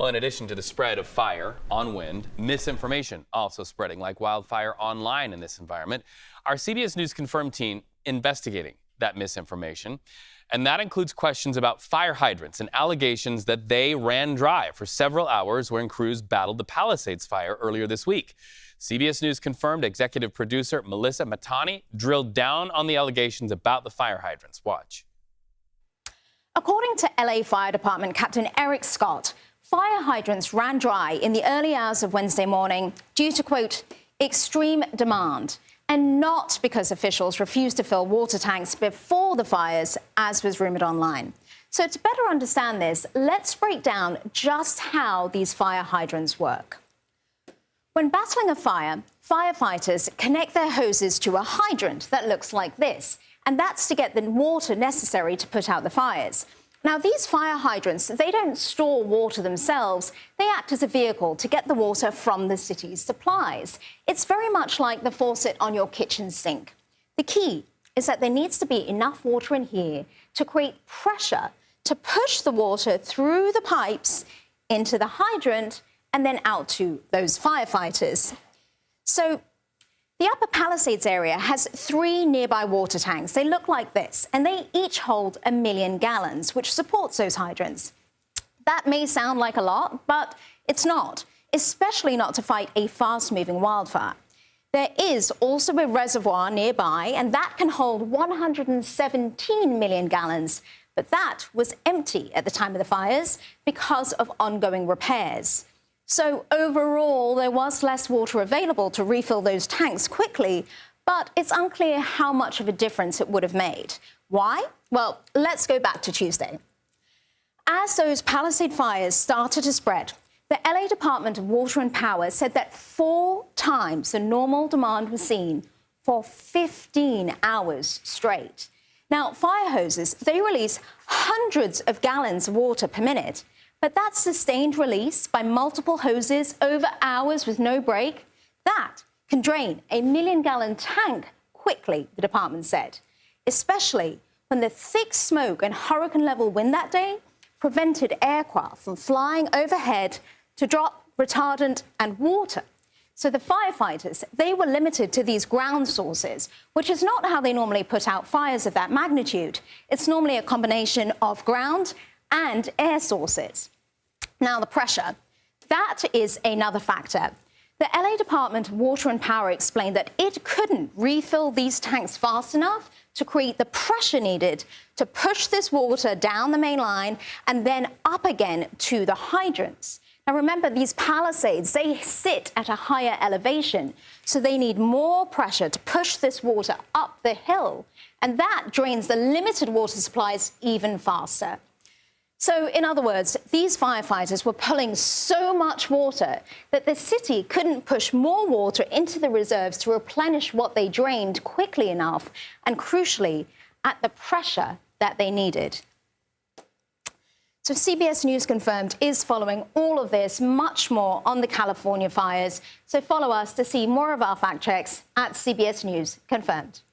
Well, in addition to the spread of fire on wind, misinformation also spreading like wildfire online in this environment. Our CBS News confirmed team investigating that misinformation, and that includes questions about fire hydrants and allegations that they ran dry for several hours when crews battled the Palisades fire earlier this week. CBS News confirmed executive producer Melissa Mahtani drilled down on the allegations about the fire hydrants. Watch. According to LA Fire Department Captain Eric Scott, fire hydrants ran dry in the early hours of Wednesday morning due to, quote, extreme demand, and not because officials refused to fill water tanks before the fires, as was rumoured online. So to better understand this, let's break down just how these fire hydrants work. When battling a fire, firefighters connect their hoses to a hydrant that looks like this, and that's to get the water necessary to put out the fires. Now, these fire hydrants, they don't store water themselves. They act as a vehicle to get the water from the city's supplies. It's very much like the faucet on your kitchen sink. The key is that there needs to be enough water in here to create pressure to push the water through the pipes into the hydrant and then out to those firefighters. So the Upper Palisades area has 3 nearby water tanks. They look like this, and they each hold 1 million gallons, which supports those hydrants. That may sound like a lot, but it's not, especially not to fight a fast-moving wildfire. There is also a reservoir nearby, and that can hold 117 million gallons, but that was empty at the time of the fires because of ongoing repairs. So overall, there was less water available to refill those tanks quickly, but it's unclear how much of a difference it would have made. Why? Well, let's go back to Tuesday. As those Palisade fires started to spread, the LA Department of Water and Power said that 4 times the normal demand was seen for 15 hours straight. Now, fire hoses, they release hundreds of gallons of water per minute. But that sustained release by multiple hoses over hours with no break, that can drain a 1 million-gallon tank quickly, the department said, especially when the thick smoke and hurricane-level wind that day prevented aircraft from flying overhead to drop retardant and water. So the firefighters, they were limited to these ground sources, which is not how they normally put out fires of that magnitude. It's normally a combination of ground and air sources. Now, the pressure, that is another factor. The LA Department of Water and Power explained that it couldn't refill these tanks fast enough to create the pressure needed to push this water down the main line and then up again to the hydrants. Now, remember, these Palisades, they sit at a higher elevation, so they need more pressure to push this water up the hill, and that drains the limited water supplies even faster. So, in other words, these firefighters were pulling so much water that the city couldn't push more water into the reserves to replenish what they drained quickly enough and, crucially, at the pressure that they needed. So CBS News Confirmed is following all of this, much more on the California fires. So follow us to see more of our fact checks at CBS News Confirmed.